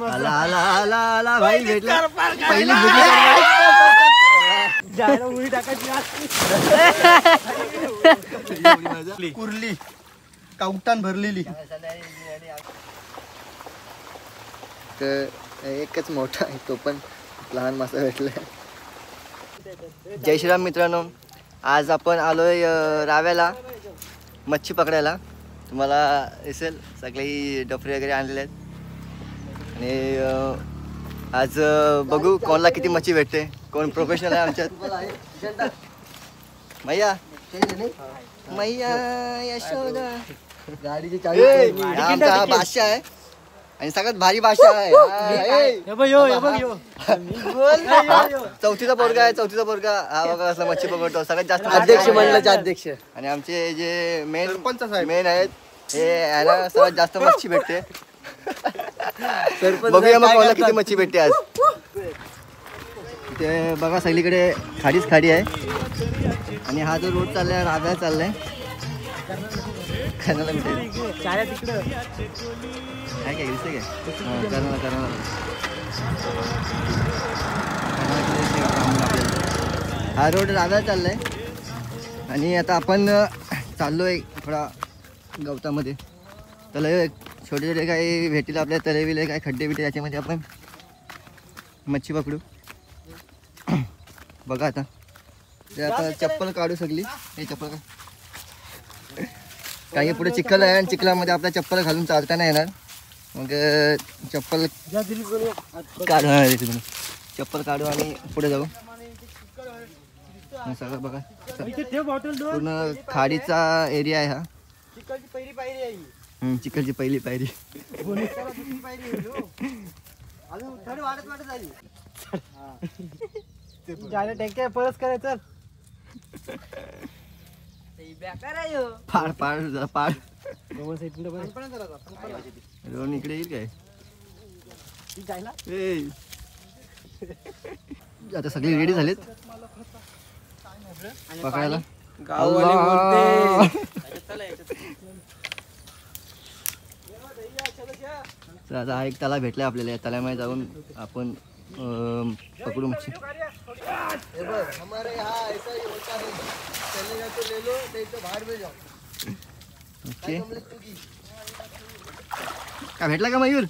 आला आला आला आला भाई भेटला पहिली उडी टाकायची कुर्ली कावटान भरलेली तर एकच मोठा आहे तो पण लहान मासा भेटला. जय श्रीराम मित्रांनो, आज आपण आलोय राव्याला मच्छी पकडायला. तुम्हाला दिसेल सगळी डफरी वगैरे आणलेले आहेत आणि आज बघू कोणाला किती मच्छी भेटते. कोण प्रोफेशनल आहे आमच्यात. मैया मैया यशोदा गाडीची चावी आमचा भाषा आहे आणि सगळ्यात भारी भाषा आहे. चौथीचा पोरगा आहे, चौथीचा पोरगा. हा बघा असं मच्छी पकडतो. सगळ्यात जास्त अध्यक्ष मंडळाचे अध्यक्ष आणि आमचे जे मेन आहेत हे याला सर्वात जास्त मच्छी भेटते. बघूया मग कोणाला किती मच्छी भेटते आज. ते बघा सगळीकडे खाडीच खाडी आहे आणि हा जो रोड चाललाय राव्या चाललाय खाण्याला भेटेल काय काय दिसतं काय करा हा रोड राव्या चाललाय आणि आता आपण चाललोय थोडा गवतामध्ये. त्याला छोटे छोटे काही भेटील आपल्या तळे बिले काय खड्डे बिटे त्याच्यामध्ये आपण मच्छी पकडू. बघा आता ते आता चप्पल काढू सगळी. हे चप्पल का काही पुढे चिखल आहे आणि चिखलामध्ये आपल्या चप्पल घालून चालता नाही येणार. मग चप्पल काढू चप्पल काढू आणि पुढे जाऊ. सगळं बघा पूर्ण खाडीचा एरिया आहे हा. चिखलची पहिली पायरी. परत करायचं पाड पाड जरा पाड रोहन इकडे येईल काय. आता सगळे रेडी झालेत पकडायला. तर आता एक तला भेटलाय आपल्याला. या तल्यामध्ये जाऊन आपण पकडू मच्छी. ओके का भेटला का मयूर.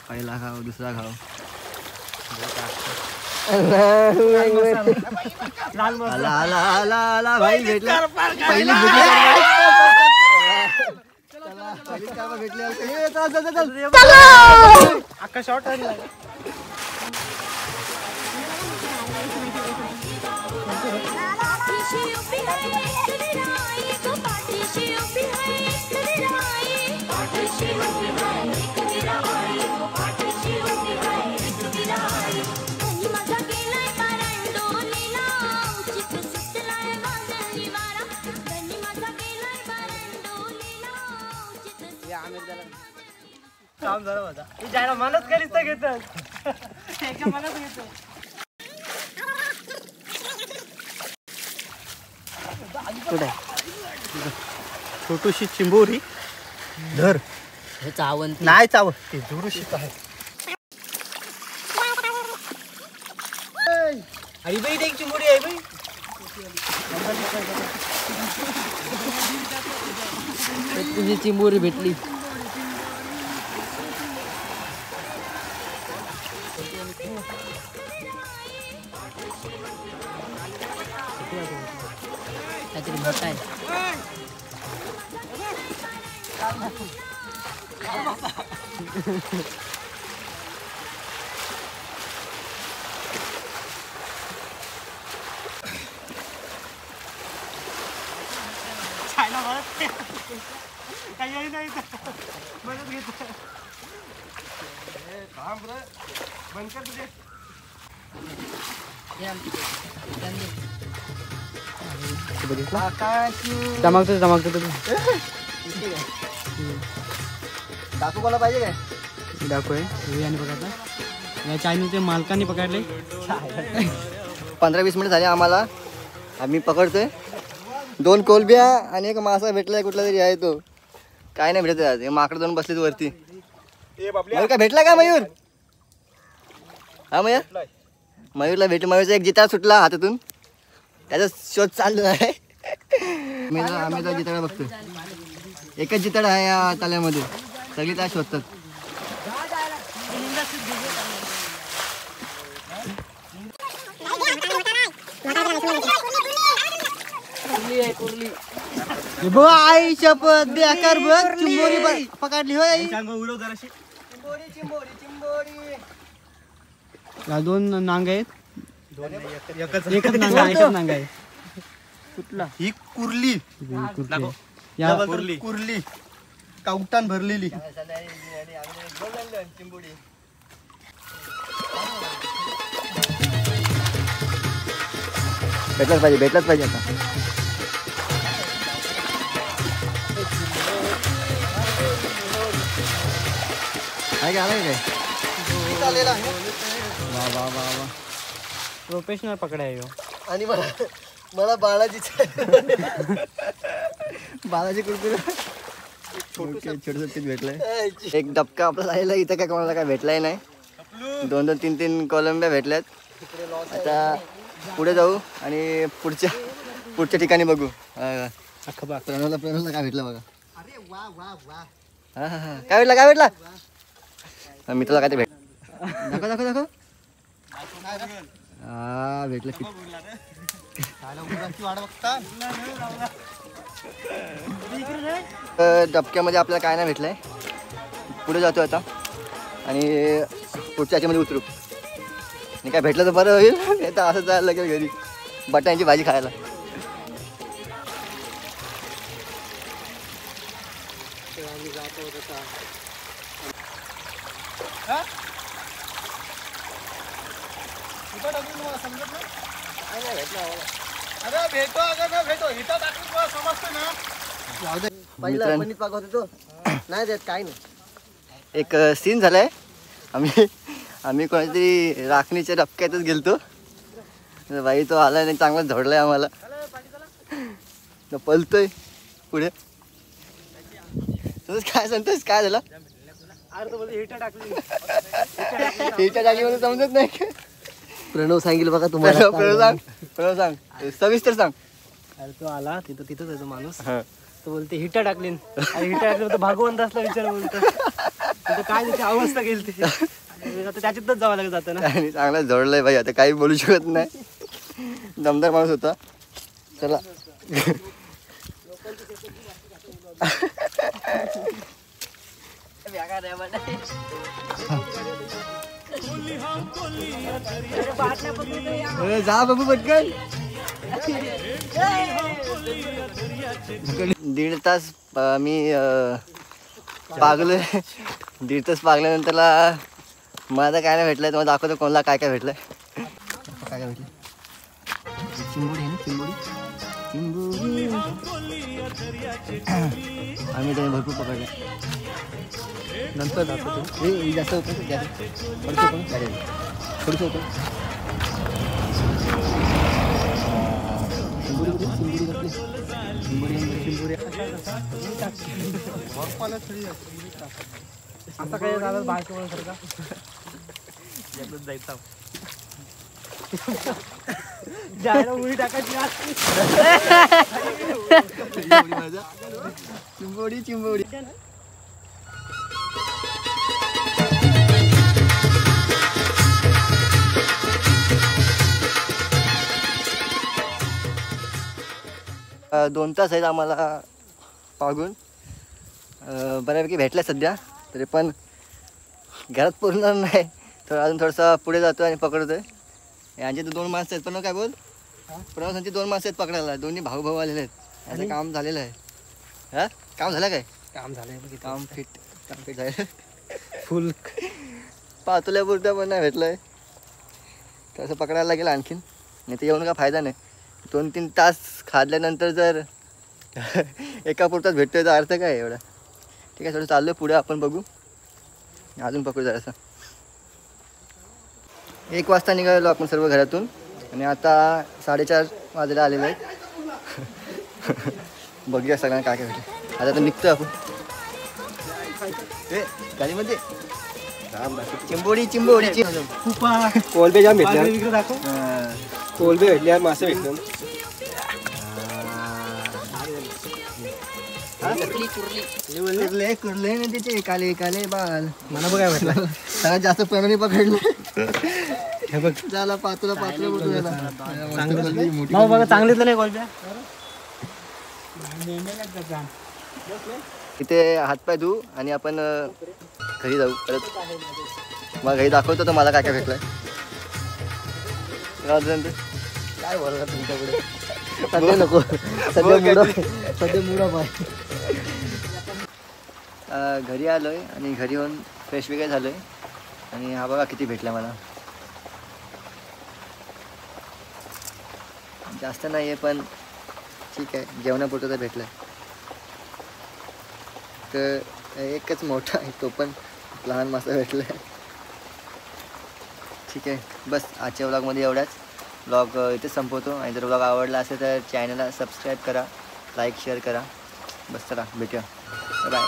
पहिला खाव दुसरा खाव. आला आला आला आला भाई भेटला पहिली भेटली. अख्खा शॉर्ट आहे. काम झालं माझा. जायला मनच करीत घेत मनच घेत. छोटूशी चिंबोरी धर. चावण नाही चावत ते झुरुशीच आहे. अरे बाई एक चिंबोरी आहे बाई. तुझी चिंबोरी भेटली. काहीतरी मोठा आहे. काही नाही मदत घेत बंद कर तुझे. चमकतो चमकतो तुम्ही दाखवू कोणाला पाहिजे काय. दाखव आहे पकडला या चायनीच्या मालकाने पकडले. 15-20 मिनिट झाले आम्हाला. आम्ही पकडतोय. 2 कोलंब्या आणि एक मासा भेटलाय कुठला तरी आहे तो. काय नाही भेटत आज. हे माकड जाऊन बसलेत वरती. मयूर काय भेटला का मयूर? हा मयूर, मयूरला भेट. मयूरचा एक जिताडा सुटला हातातून, त्याचा शोध चालू आहे. आम्ही तो जिताडा बघतो. एकच जिताडा आहे या ताल्यामध्ये, सगळी त्या शोधतात. आई शपथ बेकार बघ, चिंबोरी पकडली हो आई. या 2 नांग आहेत. एकच नांग आहे. कुठला? ही कुर्ली या कुर्ली कावटान भरलेली. भेटलाच पाहिजे आता. काय काय प्रोफेशनल पकडाय ह्यो. आणि मला बालाजी कुरकुरे छोटं पीस भेटलंय. एक डबका आपला आलेला. इथं काय कोणाला काय भेटलाय नाही. 2-2, 3-3 कोलंब्या भेटल्यात. आता पुढे जाऊ आणि पुढच्या ठिकाणी बघू. प्रणवला काय भेटलं बघा. हा काय भेटला मी तुला काय ते भेट. दाखव. हा भेटलं. डबक्यामध्ये आपल्याला काय नाही भेटलंय. पुढे जातो आता आणि पुढच्या ह्याच्यामध्ये उतरू. आणि काय भेटलं तर बरं होईल. नाही तर असं जायला लागेल घरी बटाट्याची भाजी खायला. एक सीन झालाय. आम्ही कोणातरी राखणीच्या डबक्यातच गेलतो. बाई तो आलाय नाही, चांगला झोडलाय आम्हाला. पलतोय पुढे. काय सांगतोस? काय झालं? हिटा टाकली म्हणून समजत नाही. प्रणव सांगेल बघा तुम्हाला. प्रणव सांग सविस्तर सांग. अरे तो आला तिथंच आहे तो माणूस. तो बोलते हिटा टाकली. हिटा टाकली तर भागवंत असला विचार बोलतो. काय त्याची अवस्था गेली ती. आता त्याच्यातच जावं लागत जातं ना. चांगला जोडलाय भाई. आता काही बोलू शकत नाही. दमदार माणूस होता. चला जा बाबू पटकन. 1.5 तास मी पागलोय. 1.5 तास पागल्यानंतरला मला काय नाही भेटलंय. तुम्हाला दाखवतो कोणाला काय काय भेटलंय. काय काय भेटलं? चिंबोडी आहे ना, चिंबोडी. आम्ही त्याने भरपूर पकडले. नंतर दाखवतो. जास्त होतं थोडंसं होतं. आता काय झालं बायको सारखा जायचा. जायला उडी टाकायची. चिंबोडी. दोन तास आहेत आम्हाला पागून. बऱ्यापैकी भेटल्या सध्या. तरी पण घरात पुरणार नाही. तर अजून थोडंसं पुढे जातो आणि पकडतोय. यांचे तर 2 माणसं आहेत. पण काय बोल, प्रवासांची 2 माणसं आहेत पकडायला. दोन्ही भाऊ आलेले आहेत. असं काम झालेलं आहे. हा काम झालं काय? काम झालंय. काम फिट झालं. फुल पातुल्यापुरत्या पण नाही भेटलंय. तसं पकडायला लागेल आणखीन. नाही तर येऊन का फायदा नाही. 2-3 तास खाल्ल्यानंतर जर एका पुरताच भेटतोय तर अर्थ काय एवढा. ठीक आहे, थोडं चाललोय पुढे. आपण बघू अजून पकडू जरासं. 1 वाजता निघालेलो आपण सर्व घरातून आणि आता 4:30 वाजायला आलेलो आहे. बघूया सगळ्यांना काय काय भेटलं. आता तर निघतो आपण. गाडीमध्ये चिंबोडी चिंबोडी खूपा कोलबे जाम भेटले इकडे दाखव. कोलबे भेटले मासे भेटले कुर्ले कुर्ले ना तिथे काले काले बाल मला बघाय भेटला. सगळ्यात जास्त प्रणाली पकडले. हे बघ झाला पातळा पातळा भाऊ बघा चांगलीतलं नाही कोलब्या. इथे हातपाय धुवू आणि आपण घरी जाऊ परत. मग घरी दाखवतो तर मला काय काय भेटलंय. काय बोलला तुमच्याकडे सध्या नको सध्या मुडा पाय. घरी आलोय आणि घरी येऊन फ्रेश वगैरे झालोय आणि हा बघा किती भेटला मला. जास्त नाही आहे पण ठीक आहे जेवणापुरतं तर भेटलं. तर एकच मोठा आहे तो पण लहान मासा भेटला. ठीक आहे बस आजच्या व्लॉगमध्ये एवढाच. व्लॉग इथेच संपवतो आणि जर व्लॉग आवडला असेल तर चॅनलला सबस्क्राईब करा, लाईक शेअर करा. बस चला भेटूया. बाय.